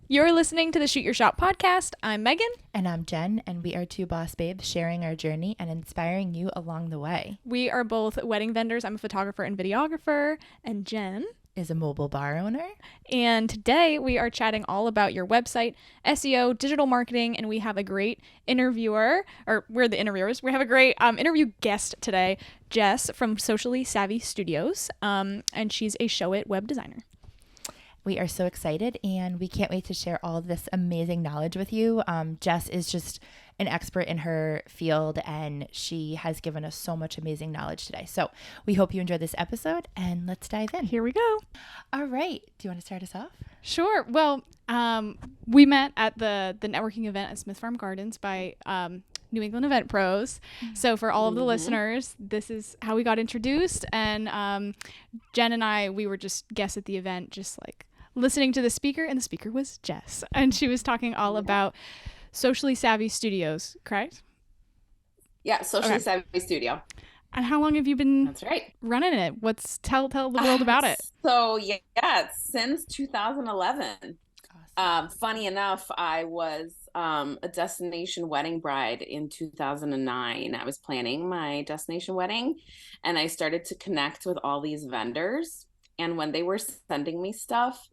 You're listening to the Shoot Your Shot podcast. I'm Megan. And I'm Jen, and we are two boss babes sharing our journey and inspiring you along the way. We are both wedding vendors. I'm a photographer and videographer, and Jen Is a mobile bar owner. And today we are chatting all about your website, SEO, digital marketing, and we have a great interviewer, or we're the interviewers. We have a great interview guest today, Jess from Socially Savvy Studios, and she's a Show It web designer. We are so excited, and we can't wait to share all of this amazing knowledge with you. Jess is just an expert in her field, and she has given us so much amazing knowledge today. So we hope you enjoy this episode, and let's dive in. Here we go. All right. Do you want to start us off? Sure. Well, we met at the networking event at Smith Farm Gardens by New England Event Pros. So for all of the listeners, this is how we got introduced. And Jen and I, we were just guests at the event, just like listening to the speaker, and the speaker was Jess. And she was talking all about Socially Savvy Studios, correct? Yeah, Socially Savvy Studio. And how long have you been That's right. running it? Tell the world about it. So yeah, since 2011. Awesome. Funny enough, I was a destination wedding bride in 2009. I was planning my destination wedding, and I started to connect with all these vendors. And when they were sending me stuff,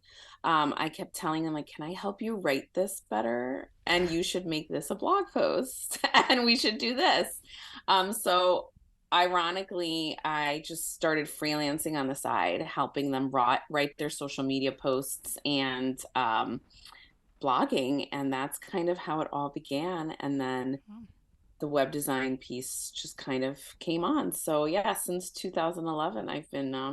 I kept telling them, like, can I help you write this better? And you should make this a blog post, and we should do this. So ironically, I just started freelancing on the side, helping them write their social media posts and blogging. And that's kind of how it all began. And then the web design piece just kind of came on. So yeah, since 2011, I've been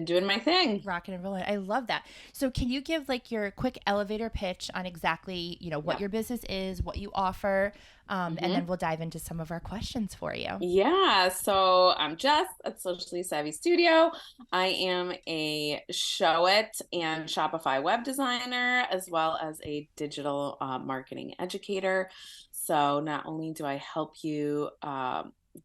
doing my thing. Rocking and rolling. I love that. So can you give like your quick elevator pitch on exactly, what your business is, what you offer, and then we'll dive into some of our questions for you. Yeah. So I'm Jess at Socially Savvy Studio. I am a Show It and Shopify web designer, as well as a digital marketing educator. So not only do I help you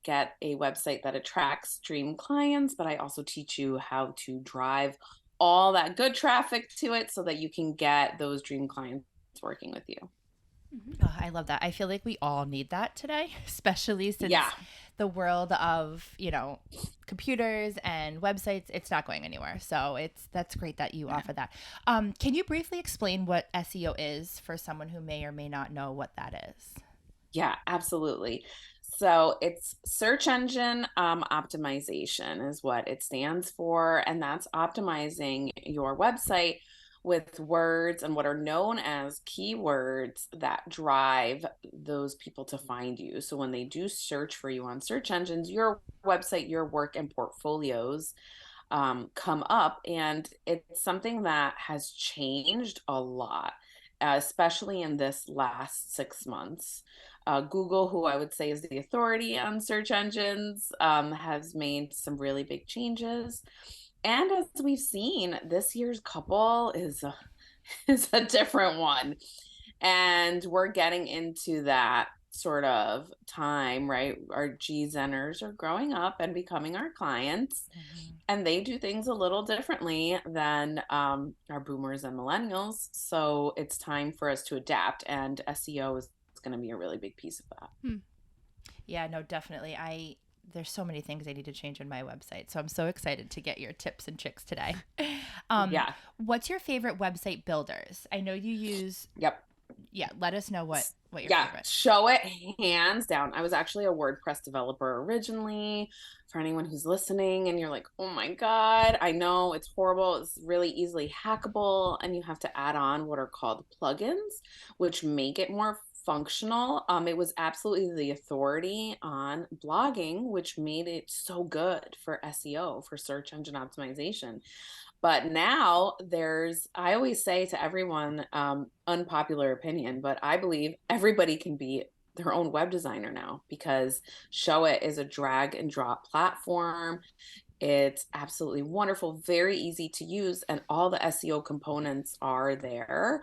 get a website that attracts dream clients, but I also teach you how to drive all that good traffic to it so that you can get those dream clients working with you. Oh, I love that. I feel like we all need that today, especially since the world of, computers and websites, it's not going anywhere. So that's great that you offer that. Can you briefly explain what SEO is for someone who may or may not know what that is? Yeah, absolutely. So it's search engine optimization is what it stands for. And that's optimizing your website with words and what are known as keywords that drive those people to find you. So when they do search for you on search engines, your website, your work and portfolios come up. And it's something that has changed a lot, especially in this last 6 months. Google, who I would say is the authority on search engines, has made some really big changes. And as we've seen, this year's couple is a different one. And we're getting into that sort of time, right? Our G-Zeners are growing up and becoming our clients. And they do things a little differently than our boomers and millennials. So it's time for us to adapt. And SEO is going to be a really big piece of that. Yeah, no, definitely. There's so many things I need to change on my website. So I'm so excited to get your tips and tricks today. What's your favorite website builders? I know you use. Yep. Yeah. Let us know what your favorite. Show It, hands down. I was actually a WordPress developer originally. For anyone who's listening and you're like, oh my God, I know it's horrible. It's really easily hackable. And you have to add on what are called plugins, which make it more functional. It was absolutely the authority on blogging, which made it so good for SEO, for search engine optimization. But now I always say to everyone, unpopular opinion, but I believe everybody can be their own web designer now, because Show It is a drag and drop platform. It's absolutely wonderful, very easy to use, and all the SEO components are there.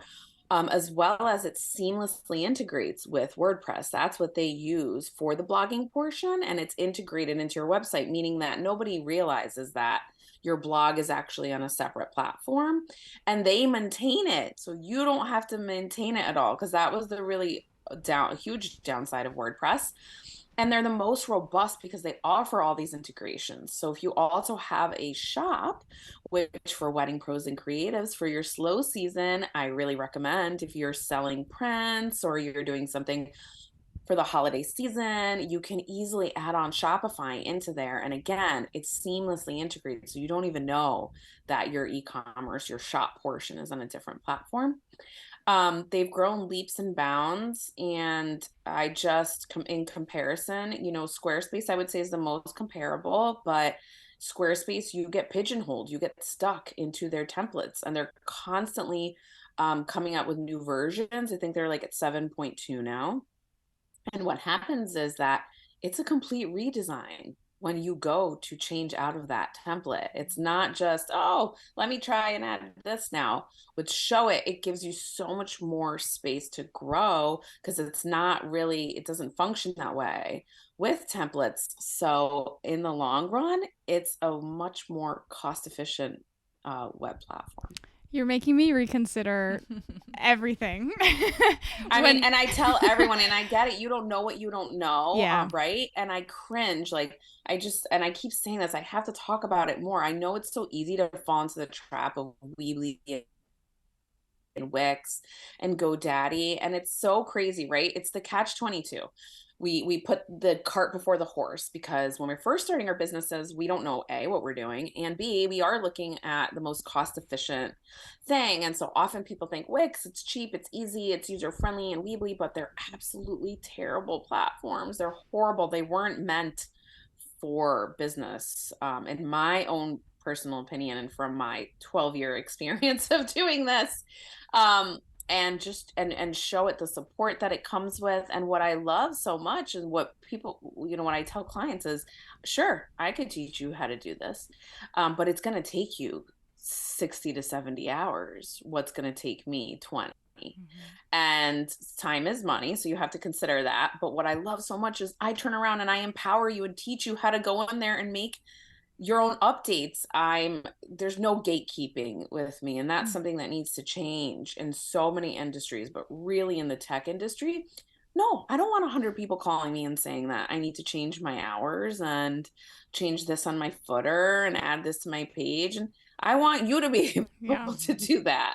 As well as it seamlessly integrates with WordPress. That's what they use for the blogging portion, and it's integrated into your website, meaning that nobody realizes that your blog is actually on a separate platform, and they maintain it. So you don't have to maintain it at all, because that was the really huge downside of WordPress. And they're the most robust because they offer all these integrations. So if you also have a shop, which for wedding pros and creatives for your slow season, I really recommend. If you're selling prints or you're doing something for the holiday season, you can easily add on Shopify into there. And again, it's seamlessly integrated. So you don't even know that your e-commerce, your shop portion is on a different platform. They've grown leaps and bounds, and I just in comparison, Squarespace I would say is the most comparable, but Squarespace, you get pigeonholed, you get stuck into their templates, and they're constantly coming out with new versions. I think they're like at 7.2 now. And what happens is that it's a complete redesign when you go to change out of that template. It's not just, oh, let me try and add this now. With Show It, it gives you so much more space to grow, because it's not really, it doesn't function that way with templates. So in the long run, it's a much more cost efficient web platform. You're making me reconsider everything. I mean, and I tell everyone, and I get it, you don't know what you don't know, yeah. Right? And I cringe, like, and I keep saying this, I have to talk about it more. I know it's so easy to fall into the trap of Weebly and Wix and GoDaddy, and it's so crazy, right? It's the catch-22. We put the cart before the horse, because when we're first starting our businesses, we don't know A, what we're doing, and B, we are looking at the most cost efficient thing. And so often people think Wix, it's cheap, it's easy, it's user friendly, and Weebly, but they're absolutely terrible platforms. They're horrible. They weren't meant for business, in my own personal opinion, and from my 12-year experience of doing this. And just and Show It the support that it comes with. And what I love so much, and what people, when I tell clients is, sure, I could teach you how to do this, but it's going to take you 60 to 70 hours. What's going to take me 20. And time is money, so you have to consider that. But what I love so much is I turn around and I empower you and teach you how to go in there and make your own updates. There's no gatekeeping with me, and that's something that needs to change in so many industries, but really in the tech industry, no, I don't want 100 people calling me and saying that I need to change my hours and change this on my footer and add this to my page. And I want you to be able to do that.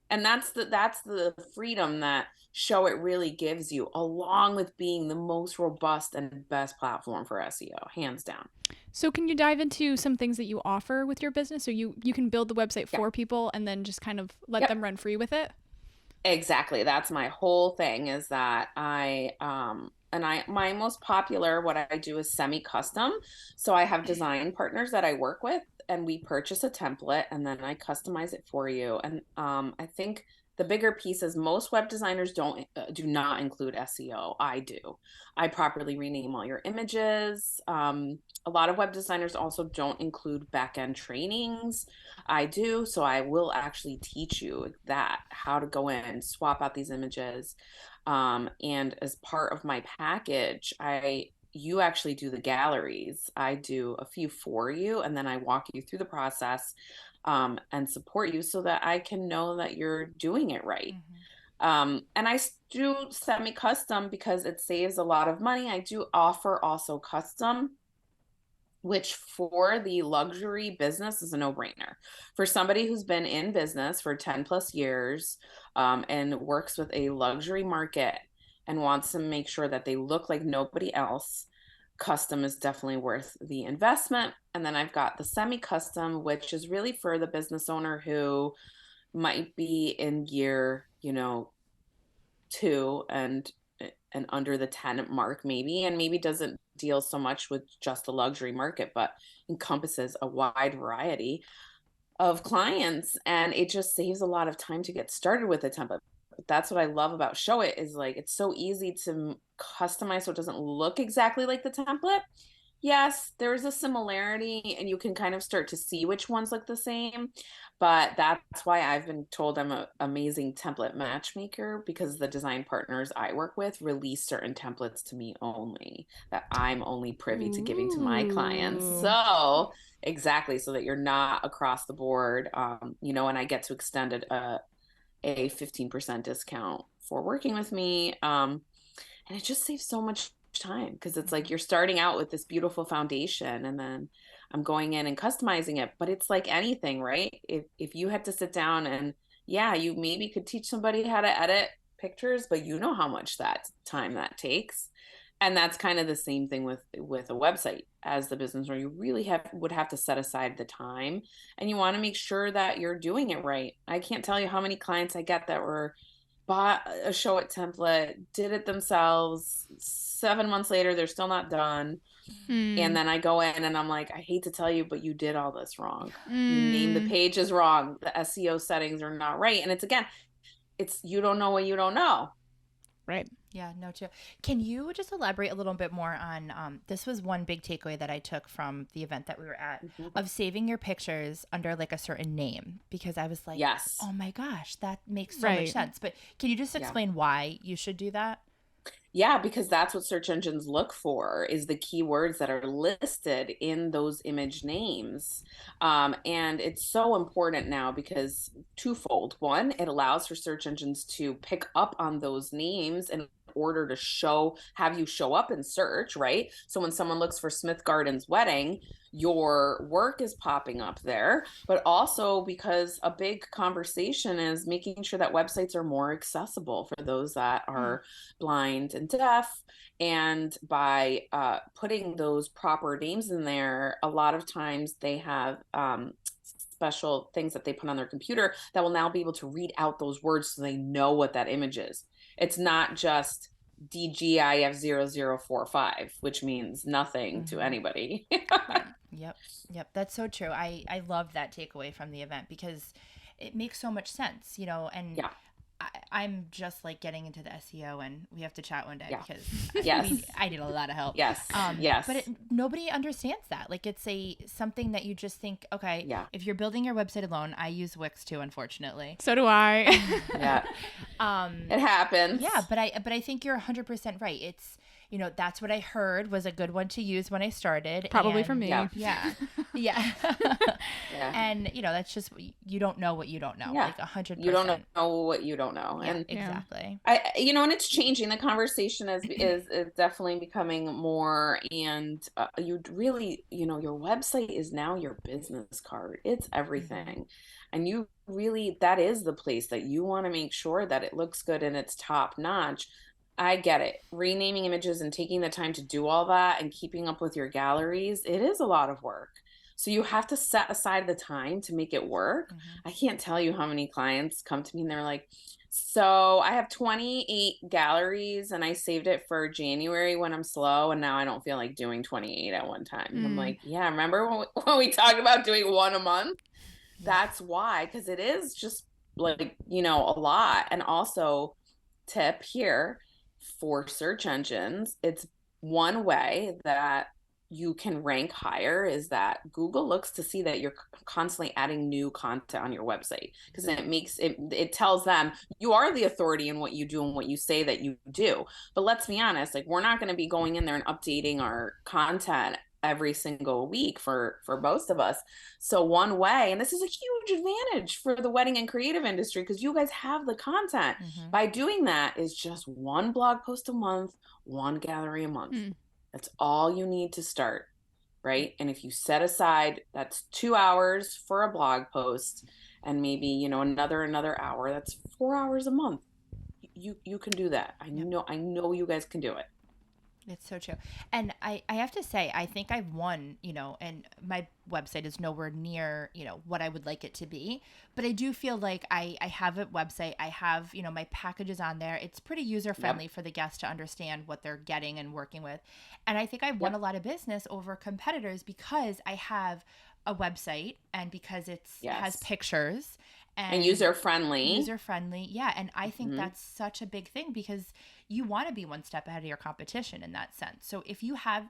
And that's the freedom that Show It really gives you, along with being the most robust and best platform for SEO, hands down. So can you dive into some things that you offer with your business? So you can build the website for people and then just kind of let them run free with it? Exactly. That's my whole thing, is that my most popular, what I do is semi-custom. So I have design partners that I work with, and we purchase a template and then I customize it for you. And I think the bigger piece is most web designers do not include SEO. I do. I properly rename all your images. A lot of web designers also don't include back-end trainings. I do. So I will actually teach you how to go in, swap out these images. And as part of my package, you actually do the galleries. I do a few for you, and then I walk you through the process, and support you so that I can know that you're doing it right. And I do semi-custom because it saves a lot of money. I do offer also custom, which for the luxury business is a no-brainer. For somebody who's been in business for 10 plus years, and works with a luxury market and wants to make sure that they look like nobody else, custom is definitely worth the investment. And then I've got the semi-custom, which is really for the business owner who might be in year, 2 and under the 10 mark, maybe, and maybe doesn't deal so much with just the luxury market, but encompasses a wide variety of clients. And it just saves a lot of time to get started with a template. But that's what I love about Show It, is like, it's so easy to customize so it doesn't look exactly like the template. yes, there's a similarity and you can kind of start to see which ones look the same. But that's why I've been told I'm an amazing template matchmaker, because the design partners I work with release certain templates to me only, that I'm only privy to giving to my clients. Ooh. So exactly, so that you're not across the board, and I get to extend a 15% discount for working with me. And it just saves so much time, because it's like you're starting out with this beautiful foundation, and then I'm going in and customizing it. But it's like anything, right? If you had to sit down and, yeah, you maybe could teach somebody how to edit pictures, but you know how much that time that takes. And that's kind of the same thing with a website. As the business owner, you really would have to set aside the time, and you want to make sure that you're doing it right. I can't tell you how many clients I get that were bought a show it template, did it themselves. 7 months later, they're still not done. And Mm. then I go in and I'm like, I hate to tell you, but you did all this wrong. You named the Mm. pages wrong. The SEO settings are not right. And it's you don't know what you don't know. Right. Yeah, no, too. Can you just elaborate a little bit more on this was one big takeaway that I took from the event that we were at, of saving your pictures under like a certain name, because I was like, Yes. oh my gosh, that makes so Right. much sense. But can you just explain why you should do that? Yeah, because that's what search engines look for, is the keywords that are listed in those image names. And it's so important now because twofold. One, it allows for search engines to pick up on those names in order to have you show up in search, right? So when someone looks for Smith Gardens wedding, your work is popping up there. But also because a big conversation is making sure that websites are more accessible for those that are blind and deaf. And by putting those proper names in there, a lot of times they have special things that they put on their computer that will now be able to read out those words, so they know what that image is. It's not just DGIF0045, which means nothing to anybody. Yep. Yep. That's so true. I love that takeaway from the event, because it makes so much sense, and Yeah. I'm just like getting into the SEO, and we have to chat one day, Yeah. because Yes. I need a lot of help. Yes. Yes. But nobody understands that. Like, it's something that you just think, okay, Yeah. if you're building your website alone, I use Wix too, unfortunately. So do I. Yeah. It happens. Yeah, but I think you're 100% right. It's, that's what I heard was a good one to use when I started. Probably for me. Yeah. Yeah. Yeah. Yeah. And, that's just, you don't know what you don't know. Yeah. Like 100%. You don't know what you don't know. Yeah, And exactly. and it's changing. The conversation is definitely becoming more, and you really, your website is now your business card. It's everything. And you really, that is the place that you want to make sure that it looks good and it's top notch. I get it. Renaming images and taking the time to do all that and keeping up with your galleries, it is a lot of work. So you have to set aside the time to make it work. I can't tell you how many clients come to me and they're like, so I have 28 galleries and I saved it for January when I'm slow, and now I don't feel like doing 28 at one time. And I'm like, yeah, remember when we talked about doing one a month? That's why, because it is just like, a lot. And also, tip here for search engines, it's one way that you can rank higher is that Google looks to see that you're constantly adding new content on your website, because it tells them you are the authority in what you do and what you say that you do. But let's be honest, like, we're not going to be going in there and updating our content every single week for most of us. So one way, and this is a huge advantage for the wedding and creative industry, because you guys have the content, by doing that, is just one blog post a month, one gallery a month. That's all you need to start, right? And if you set aside, that's 2 hours for a blog post, and maybe, another hour, that's 4 hours a month. You can do that. I know you guys can do it. It's so true. And I have to say, I think I've won, and my website is nowhere near, what I would like it to be. But I do feel like I have a website. I have, my packages on there. It's pretty user friendly for the guests to understand what they're getting and working with. And I think I've won a lot of business over competitors because I have a website, and because it has pictures. And user friendly. Yeah. And I think that's such a big thing, because you want to be one step ahead of your competition in that sense. So if you have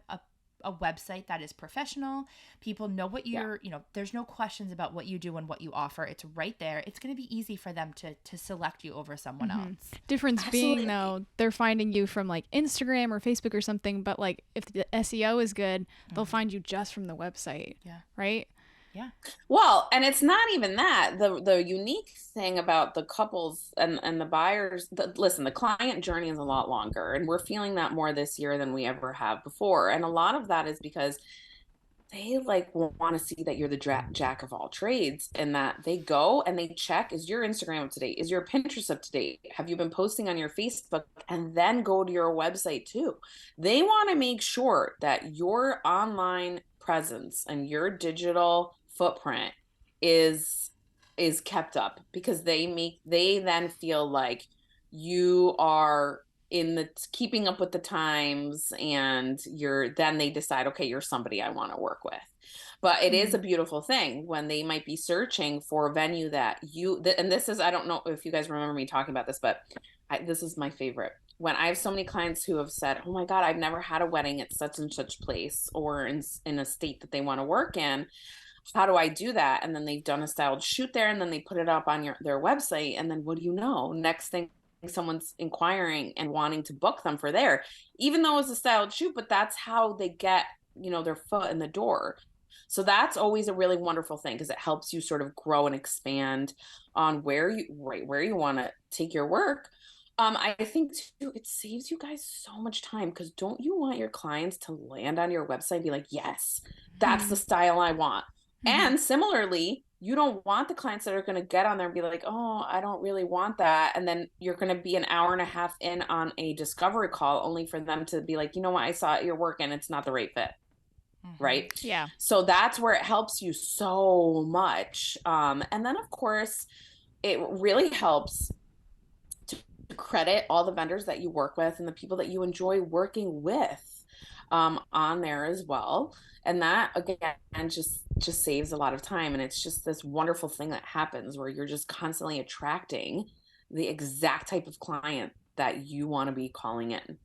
a website that is professional. People know what you're, there's no questions about what you do and what you offer. It's right there. It's going to be easy for them to select you over someone else. Difference being, though, they're finding you from like Instagram or Facebook or something, but like if the SEO is good, they'll find you just from the website. Yeah. Right? Yeah. Well, and it's not even that. The unique thing about the couples and the buyers, listen, the client journey is a lot longer, and we're feeling that more this year than we ever have before. And a lot of that is because they like want to see that you're the jack of all trades, and that they go and they check, is your Instagram up to date? Is your Pinterest up to date? Have you been posting on your Facebook? And then go to your website too. They want to make sure that your online presence and your digital footprint is kept up, because they then feel like you are in the keeping up with the times, and then they decide, okay, you're somebody I want to work with. But it is a beautiful thing when they might be searching for a venue that and this is, I don't know if you guys remember me talking about this, but this is my favorite. When I have so many clients who have said, oh my God, I've never had a wedding at such and such place, or in a state that they want to work in. How do I do that? And then they've done a styled shoot there, and then they put it up on their website. And then what do you know? Next thing, someone's inquiring and wanting to book them for there, even though it's a styled shoot, but that's how they get, their foot in the door. So that's always a really wonderful thing, because it helps you sort of grow and expand on where you want to take your work. I think too, it saves you guys so much time, because don't you want your clients to land on your website and be like, yes, that's the style I want. And similarly, you don't want the clients that are going to get on there and be like, oh, I don't really want that. And then you're going to be an hour and a half in on a discovery call, only for them to be like, you know what, I saw your work and it's not the right fit. Right. Yeah. So that's where it helps you so much. And then of course, it really helps to credit all the vendors that you work with and the people that you enjoy working with on there as well. And that, again, just saves a lot of time. And it's just this wonderful thing that happens where you're just constantly attracting the exact type of client that you want to be calling in.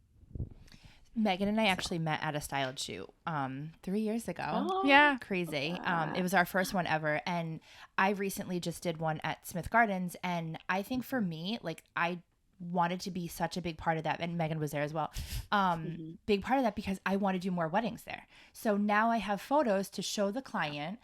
Megan and I actually met at a styled shoot 3 years ago. Oh, yeah. Crazy. It was our first one ever. And I recently just did one at Smith Gardens. And I think for me, like, I wanted to be such a big part of that, and Megan was there as well. Big part of that, because I want to do more weddings there. So now I have photos to show the client.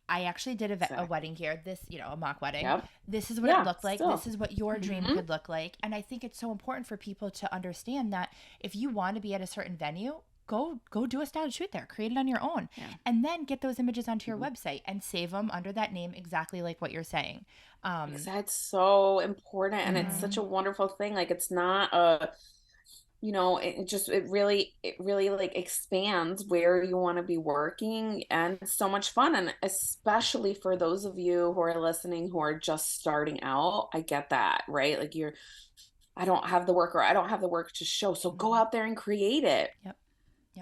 I actually did a wedding here, this, a mock wedding. Yep. This is what it looked like. Still. This is what your dream could look like. And I think it's so important for people to understand that if you want to be at a certain venue, go do a styled shoot there, create it on your own, and then get those images onto your website and save them under that name, exactly like what you're saying. That's so important, and it's such a wonderful thing. Like, it's not a, it really like expands where you want to be working, and it's so much fun. And especially for those of you who are listening who are just starting out, I get that, right? Like, I don't have the work, or I don't have the work to show, so go out there and create it. Yep.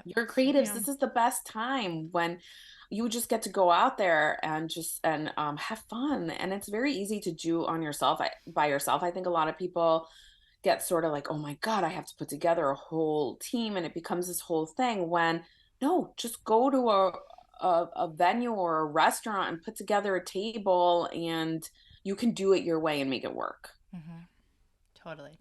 You're creatives. This is the best time, when you just get to go out there and have fun. And it's very easy to do by yourself. I think a lot of people get sort of like, oh my God, I have to put together a whole team, and it becomes this whole thing, when no, just go to a venue or a restaurant and put together a table, and you can do it your way and make it work. Totally.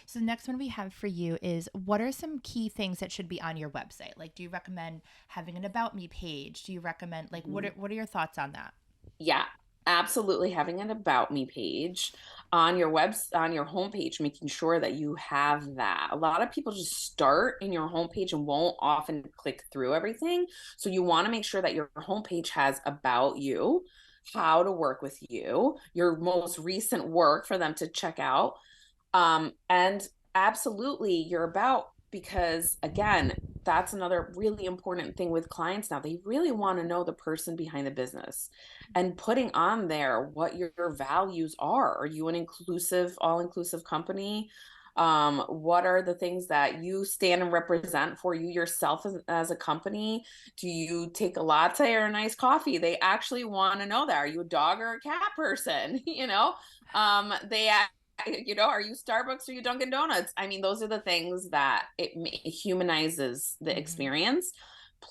So the next one we have for you is, what are some key things that should be on your website? Like, do you recommend having an About Me page? Do you recommend, like, what are your thoughts on that? Yeah, absolutely. Having an About Me page on your homepage, making sure that you have that. A lot of people just start in your homepage and won't often click through everything. So you want to make sure that your homepage has about you, how to work with you, your most recent work for them to check out. And absolutely your about, because again, that's another really important thing with clients now. They really want to know the person behind the business, and putting on there what your values are. Are you an all-inclusive company? What are the things that you stand and represent for you yourself as a company? Do you take a latte or a nice coffee? They actually want to know that. Are you a dog or a cat person? Are you Starbucks or you Dunkin' Donuts? I mean, those are the things that it humanizes the experience.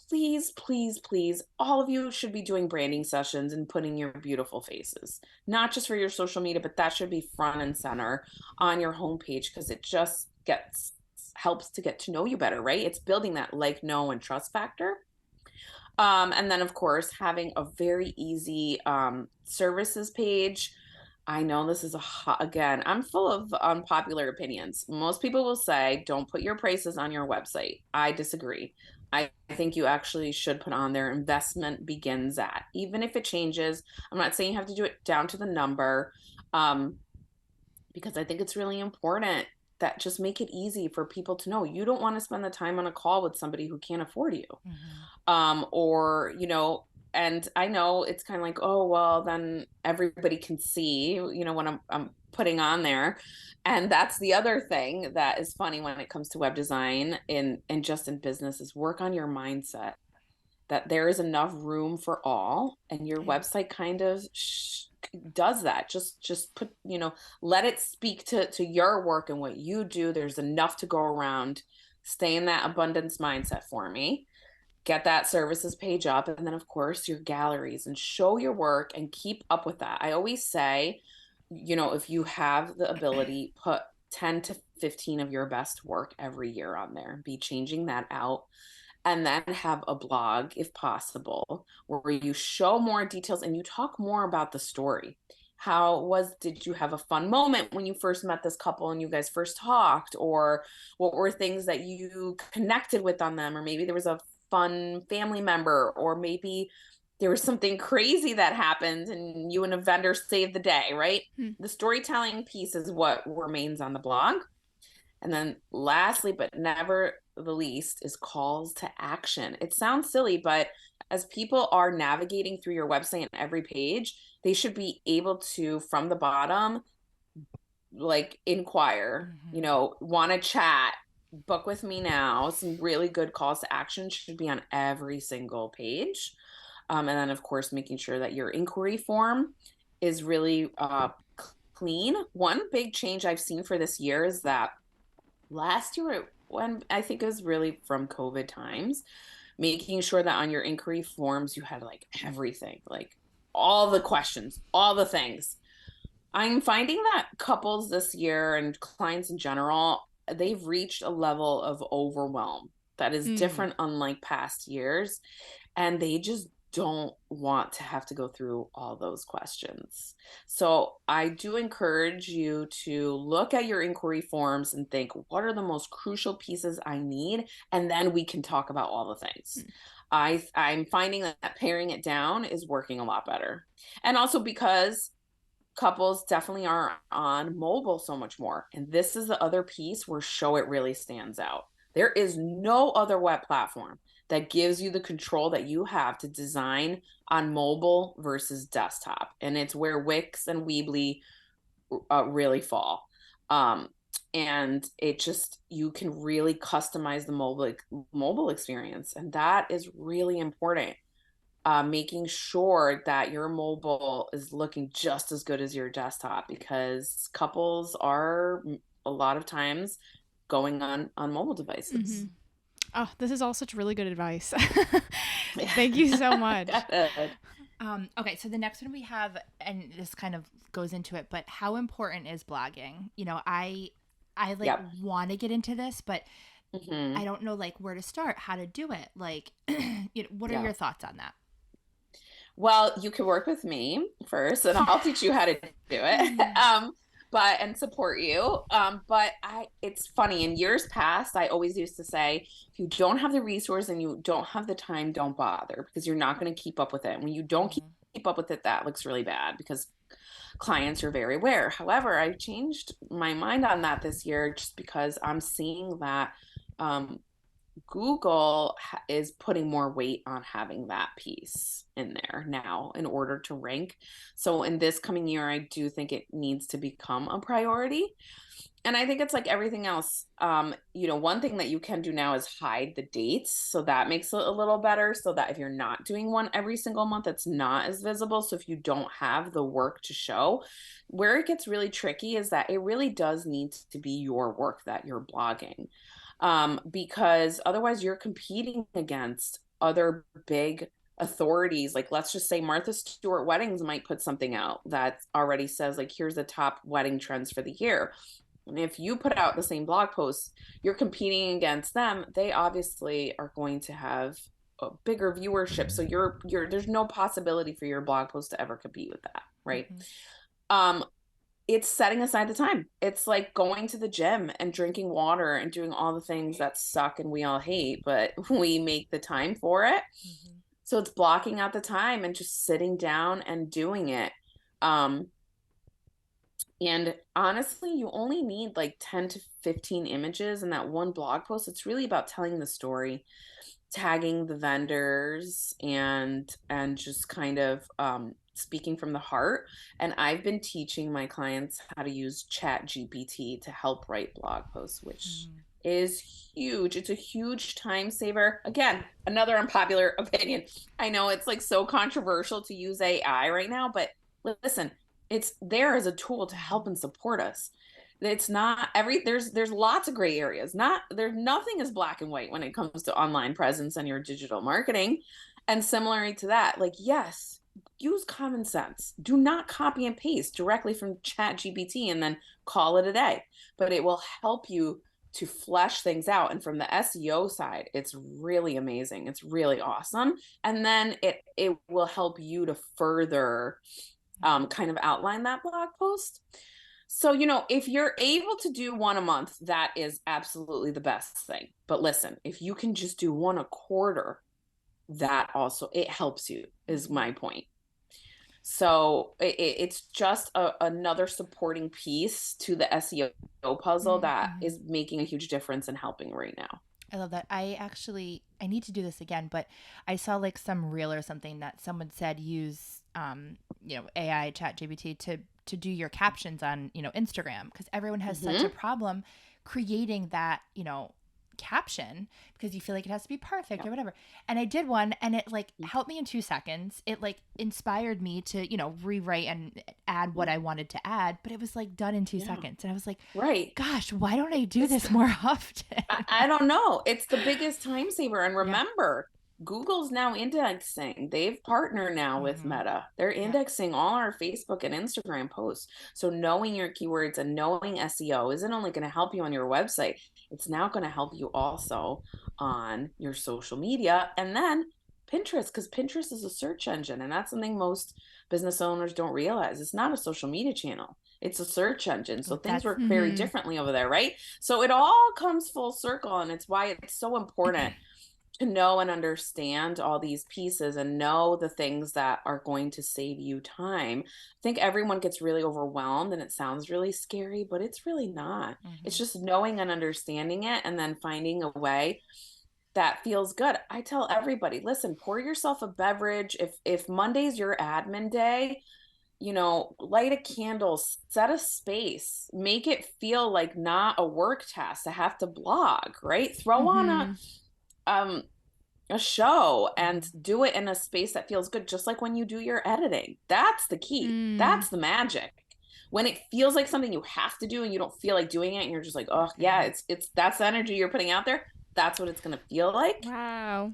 please, please, please, all of you should be doing branding sessions and putting your beautiful faces, not just for your social media, but that should be front and center on your homepage, because it just helps to get to know you better, right? It's building that like, know, and trust factor. And then, of course, having a very easy services page. I know this is again, I'm full of unpopular opinions. Most people will say, don't put your prices on your website. I disagree. I think you actually should put on there, investment begins at, even if it changes. I'm not saying you have to do it down to the number, because I think it's really important that just make it easy for people to know. You don't want to spend the time on a call with somebody who can't afford you. Or, and I know it's kind of like, oh, well, then everybody can see, what I'm putting on there. And that's the other thing that is funny when it comes to web design and just in business, is work on your mindset that there is enough room for all, and your website kind of does that. Just put, let it speak to your work and what you do. There's enough to go around. Stay in that abundance mindset for me. Get that services page up, and then of course your galleries, and show your work and keep up with that. I always say, if you have the ability, put 10 to 15 of your best work every year on there. Be changing that out. And then have a blog, if possible, where you show more details and you talk more about the story. Did you have a fun moment when you first met this couple and you guys first talked? Or what were things that you connected with on them? Or maybe there was a fun family member, or maybe there was something crazy that happened and you and a vendor saved the day, right? The storytelling piece is what remains on the blog. And then lastly, but never the least, is calls to action. It sounds silly, but as people are navigating through your website and every page, they should be able to, from the bottom, like inquire, want to chat, book with me now. Some really good calls to action should be on every single page. And then, of course, making sure that your inquiry form is really clean. One big change I've seen for this year is that last year, when I think it was really from COVID times, making sure that on your inquiry forms, you had like everything, like all the questions, all the things. I'm finding that couples this year and clients in general, they've reached a level of overwhelm that is different, unlike past years. And they just don't want to have to go through all those questions. So I do encourage you to look at your inquiry forms and think, what are the most crucial pieces I need? And then we can talk about all the things. I'm finding that paring it down is working a lot better. And also because couples definitely are on mobile so much more. And this is the other piece where Show It really stands out. There is no other web platform that gives you the control that you have to design on mobile versus desktop. And it's where Wix and Weebly really fall. And it just, you can really customize the mobile experience. And that is really important. Making sure that your mobile is looking just as good as your desktop, because couples are a lot of times going on mobile devices. Oh, this is all such really good advice. Thank you so much. Okay, so the next one we have, and this kind of goes into it, but how important is blogging? I want to get into this, but I don't know where to start, how to do it. What are your thoughts on that? Well, you can work with me first and I'll teach you how to do it. And support you. But it's funny, in years past, I always used to say, if you don't have the resource and you don't have the time, don't bother, because you're not going to keep up with it. When you don't keep up with it, that looks really bad, because clients are very aware. However, I changed my mind on that this year, just because I'm seeing that Google is putting more weight on having that piece in there now in order to rank. So in this coming year, I do think it needs to become a priority. And I think it's like everything else. One thing that you can do now is hide the dates. So that makes it a little better, so that if you're not doing one every single month, it's not as visible. So if you don't have the work to show, where it gets really tricky is that it really does need to be your work that you're blogging. Because otherwise you're competing against other big authorities, like let's just say Martha Stewart Weddings might put something out that already says like, here's the top wedding trends for the year. And if you put out the same blog post, you're competing against them. They obviously are going to have a bigger viewership. So you're there's no possibility for your blog post to ever compete with that, right? It's setting aside the time. It's like going to the gym and drinking water and doing all the things that suck and we all hate, but we make the time for it. So it's blocking out the time and just sitting down and doing it. And honestly, you only need like 10 to 15 images in that one blog post. It's really about telling the story, tagging the vendors, and just kind of speaking from the heart. And I've been teaching my clients how to use Chat GPT to help write blog posts, which is huge. It's a huge time saver. Again, another unpopular opinion. I know it's like so controversial to use AI right now, but listen, it's there as a tool to help and support us. It's not there's lots of gray areas. There's nothing is black and white when it comes to online presence and your digital marketing. And similarly to that, like, yes, use common sense. Do not copy and paste directly from Chat GPT and then call it a day. But it will help you to flesh things out. And from the SEO side, it's really amazing. It's really awesome. And then it will help you to further kind of outline that blog post. So, if you're able to do one a month, that is absolutely the best thing. But listen, if you can just do one a quarter, that also, it helps you, is my point. So it's just another supporting piece to the SEO puzzle that is making a huge difference in helping right now. I love that. I need to do this again, but I saw like some reel or something that someone said use, AI Chat GPT to do your captions on, Instagram, because everyone has such a problem creating that, caption because you feel like it has to be perfect or whatever. And I did one and it like helped me in 2 seconds. It like inspired me to, rewrite and add what I wanted to add, but it was like done in 2 seconds. And I was like, right, gosh, why don't I do this more often? I don't know. It's the biggest time saver. And remember, Google's now indexing. They've partnered now with Meta. They're indexing all our Facebook and Instagram posts. So knowing your keywords and knowing SEO isn't only going to help you on your website, it's now going to help you also on your social media. And then Pinterest, because Pinterest is a search engine. And that's something most business owners don't realize. It's not a social media channel. It's a search engine. So things work very differently over there, right? So it all comes full circle. And it's why it's so important to know and understand all these pieces and know the things that are going to save you time. I think everyone gets really overwhelmed and it sounds really scary, but it's really not. It's just knowing and understanding it and then finding a way that feels good. I tell everybody, listen, pour yourself a beverage. If Monday's your admin day, light a candle, set a space, make it feel like not a work task to have to blog, right? Throw on a show and do it in a space that feels good, just like when you do your editing. That's the key. That's the magic. When it feels like something you have to do and you don't feel like doing it and you're just like, oh yeah, it's that's the energy you're putting out there. That's what it's going to feel like. Wow.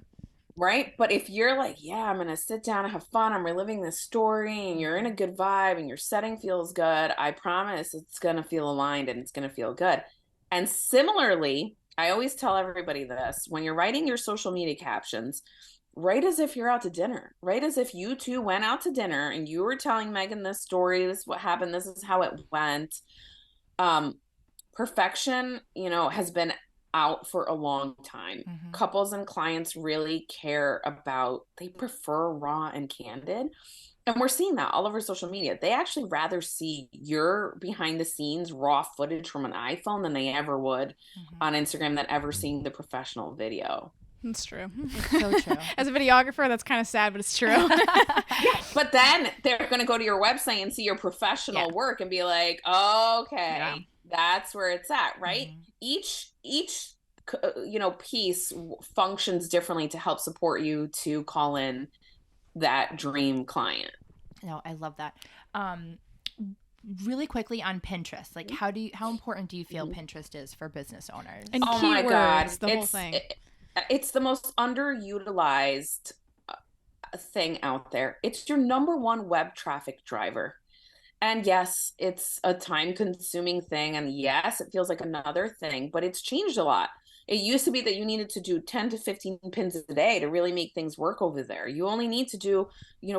Right. But if you're like, yeah, I'm going to sit down and have fun, I'm reliving this story, and you're in a good vibe and your setting feels good, I promise it's going to feel aligned and it's going to feel good. And similarly, I always tell everybody this, when you're writing your social media captions, write as if you're out to dinner, write as if you two went out to dinner and you were telling Megan this story, this is what happened, this is how it went. Perfection, has been out for a long time. Couples and clients really care about, they prefer raw and candid. And we're seeing that all over social media. They actually rather see your behind the scenes raw footage from an iPhone than they ever would on Instagram than ever seeing the professional video. That's true. It's so true. As a videographer, that's kind of sad, but it's true. But then they're going to go to your website and see your professional work and be like, okay, that's where it's at, right? Each piece functions differently to help support you to call in that dream client. No, I love that. Really quickly on Pinterest, like how important do you feel Pinterest is for business owners? And oh my God, the whole thing. It's the most underutilized thing out there. It's your number one web traffic driver. And yes, it's a time consuming thing. And yes, it feels like another thing, but it's changed a lot. It used to be that you needed to do 10 to 15 pins a day to really make things work over there. You only need to do,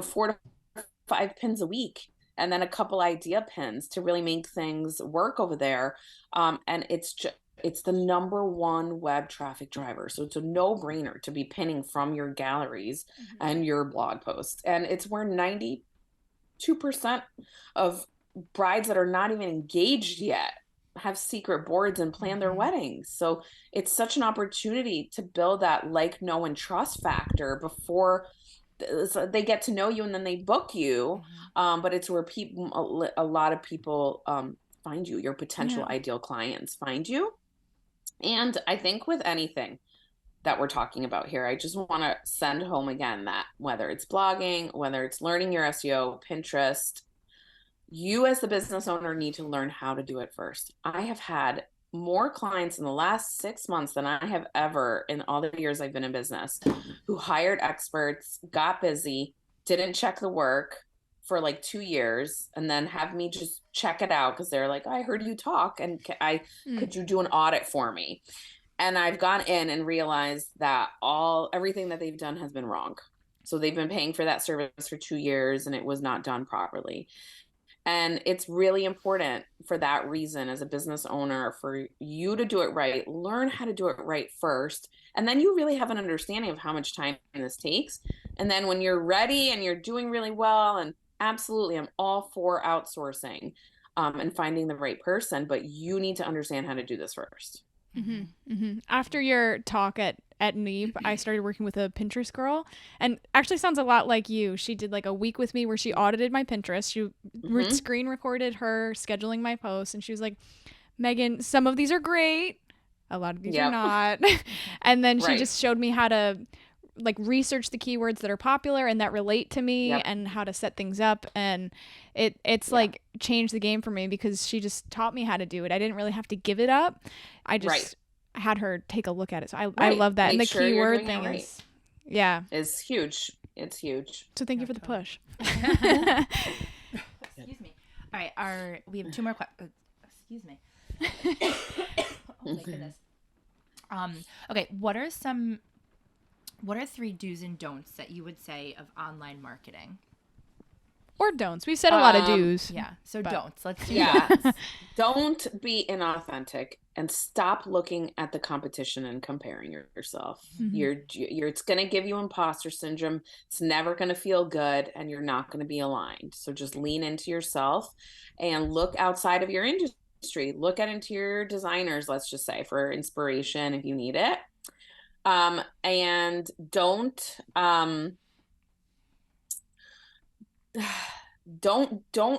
4 to 5 pins a week and then a couple idea pins to really make things work over there. And it's the number one web traffic driver. So it's a no-brainer to be pinning from your galleries and your blog posts. And it's where 92% of brides that are not even engaged yet have secret boards and plan their weddings. So it's such an opportunity to build that like, know, and trust factor before they get to know you and then they book you. But it's where a lot of people find you, your potential ideal clients find you. And I think with anything that we're talking about here, I just want to send home again that whether it's blogging, whether it's learning your SEO, Pinterest, you as the business owner need to learn how to do it first. I have had more clients in the last 6 months than I have ever in all the years I've been in business who hired experts, got busy, didn't check the work for like 2 years, and then have me just check it out because they're like, I heard you talk and could you do an audit for me? And I've gone in and realized that everything that they've done has been wrong. So they've been paying for that service for 2 years and it was not done properly. And it's really important for that reason as a business owner for you to do it right, learn how to do it right first. And then you really have an understanding of how much time this takes. And then when you're ready and you're doing really well, and absolutely, I'm all for outsourcing and finding the right person, but you need to understand how to do this first. After your talk at NEEP, I started working with a Pinterest girl, and actually sounds a lot like you. She did like a week with me where she audited my Pinterest. She screen recorded her scheduling my posts, and she was like, Megan, some of these are great, a lot of these are not. And then she just showed me how to like research the keywords that are popular and that relate to me and how to set things up. And it's like changed the game for me because she just taught me how to do it. I didn't really have to give it up. I just had her take a look at it. So I love that. Make and the sure keyword thing is huge. It's huge. So thank you for the push. Excuse me. All right. We have 2 more questions. Excuse me. Oh my goodness. Okay. What are 3 do's and don'ts that you would say of online marketing? Or don'ts. We've said a lot of do's. Yeah. So don'ts. Let's do Don't be inauthentic and stop looking at the competition and comparing yourself. It's going to give you imposter syndrome. It's never going to feel good and you're not going to be aligned. So just lean into yourself and look outside of your industry. Look at interior designers, let's just say, for inspiration if you need it. And don't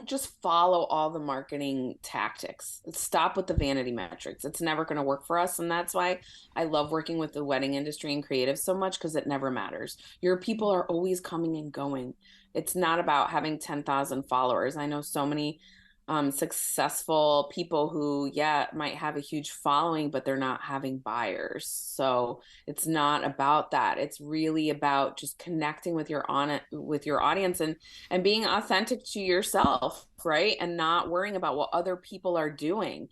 just follow all the marketing tactics. Stop with the vanity metrics. It's never going to work for us. And that's why I love working with the wedding industry and creative so much, because it never matters. Your people are always coming and going. It's not about having 10,000 followers. I know so many successful people who might have a huge following, but they're not having buyers. So it's not about that. It's really about just connecting with your audience and being authentic to yourself, right? And not worrying about what other people are doing.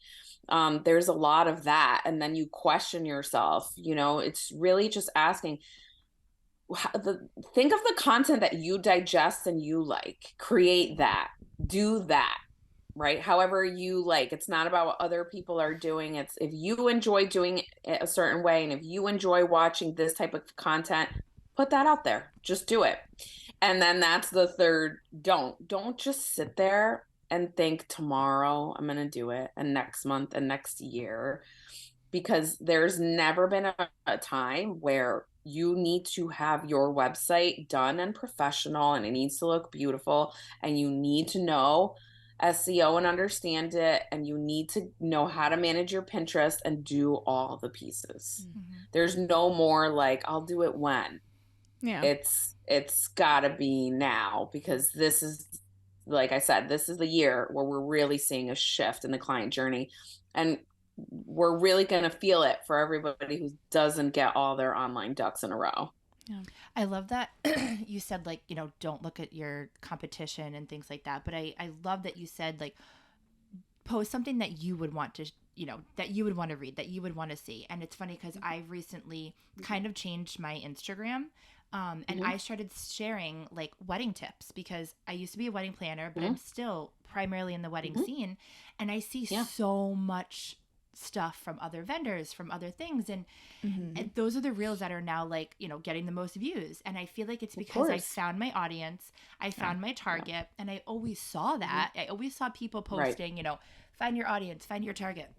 There's a lot of that. And then you question yourself, it's really just asking, think of the content that you digest and you like, create that, do that. Right? However you like. It's not about what other people are doing. It's if you enjoy doing it a certain way and if you enjoy watching this type of content, put that out there. Just do it. And then that's the third don't just sit there and think tomorrow I'm going to do it and next month and next year, because there's never been a time where you need to have your website done and professional and it needs to look beautiful and you need to know SEO and understand it, and you need to know how to manage your Pinterest and do all the pieces. There's no more like, I'll do it when. It's gotta be now, because this is, like I said, this is the year where we're really seeing a shift in the client journey. And we're really going to feel it for everybody who doesn't get all their online ducks in a row. Yeah. I love that you said, like, you know, don't look at your competition and things like that. But I love that you said, like, post something that you would want to, you know, that you would want to read, that you would want to see. And it's funny because I recently kind of changed my Instagram. And I started sharing like wedding tips because I used to be a wedding planner, but I'm still primarily in the wedding scene. And I see so much stuff from other vendors, from other things. And those are the reels that are now, like, you know, getting the most views. And I feel like it's because I found my audience, I found my target, and I always saw that. I always saw people posting, you know, find your audience, find your target.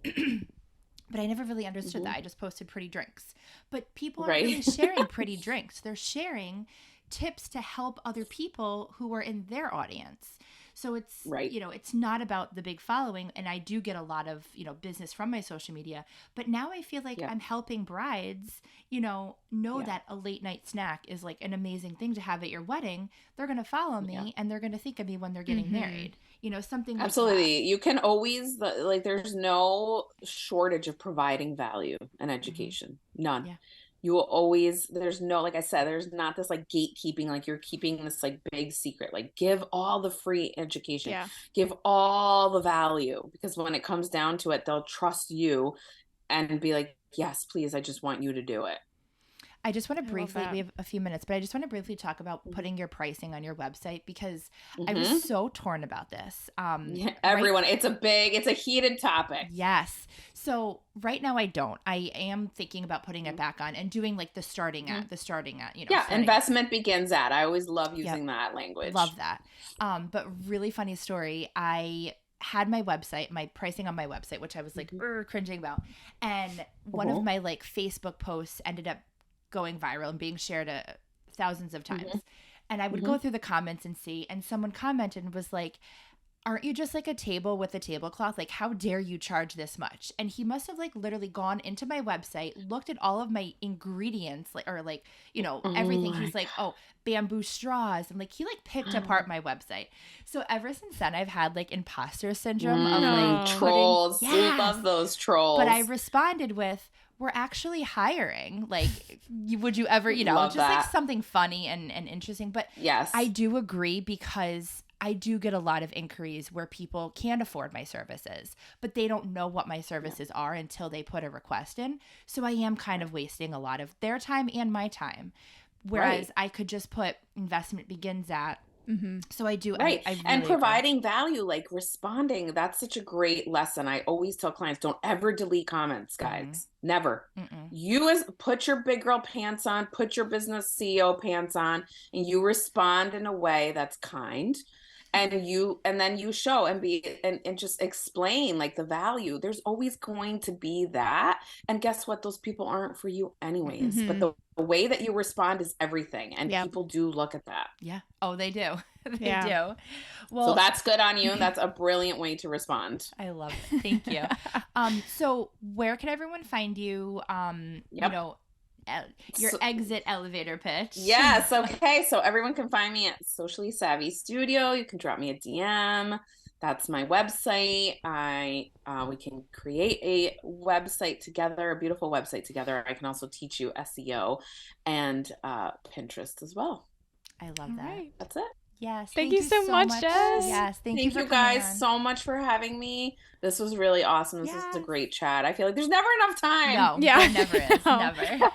But I never really understood that. I just posted pretty drinks. But people aren't really sharing pretty drinks. They're sharing tips to help other people who are in their audience. So it's, you know, it's not about the big following. And I do get a lot of, you know, business from my social media. But now I feel like I'm helping brides, you know that a late night snack is like an amazing thing to have at your wedding. They're going to follow me and they're going to think of me when they're getting married. You know, something like Absolutely. that. You can always, like, there's no shortage of providing value and education. None. Yeah. You will always, there's no, like I said, there's not this like gatekeeping, like you're keeping this like big secret, like give all the free education, give all the value, because when it comes down to it, they'll trust you and be like, yes, please, I just want you to do it. I just want to briefly, we have a few minutes, but I just want to briefly talk about putting your pricing on your website because I was so torn about this. Everyone, it's a heated topic. Yes. So right now I don't. I am thinking about putting it back on and doing like the starting at, you know. Yeah, investment begins at. I always love using that language. Love that. But really funny story. I had my website, my pricing on my website, which I was like cringing about. And one of my like Facebook posts ended up going viral and being shared thousands of times. And I would go through the comments and see, and someone commented and was like, aren't you just like a table with a tablecloth? Like, how dare you charge this much? And he must have like literally gone into my website, looked at all of my ingredients, like, or like, you know, everything. He's like, oh, bamboo straws. And like, he like picked apart my website. So ever since then, I've had like imposter syndrome of like trolls. We love those trolls. But I responded with, we're actually hiring. Like, would you ever, you know, just like something funny and interesting. But I do agree because I do get a lot of inquiries where people can't afford my services, but they don't know what my services are until they put a request in. So I am kind of wasting a lot of their time and my time. Whereas I could just put investment begins at. So I do. I really and providing value, like responding. That's such a great lesson. I always tell clients, don't ever delete comments, guys. Never. You put your big girl pants on, put your business CEO pants on, and you respond in a way that's kind. And then you show and just explain like the value. There's always going to be that. And guess what? Those people aren't for you anyways. But the way that you respond is everything. And people do look at that. Yeah. Oh, they do. They do. Well, so that's good on you. That's a brilliant way to respond. I love it. Thank you. So where can everyone find you? You know, your exit elevator pitch. Yes. Okay. So everyone can find me at Socially Savvy Studio. You can drop me a DM. That's my website. We can create a website together, a beautiful website together. I can also teach you SEO and Pinterest as well. I love that. Right. That's it. Yes. Thank you so much, Jess. Yes. Thank you guys so much for having me. This was really awesome. This was a great chat. I feel like there's never enough time. No, there never is. Never.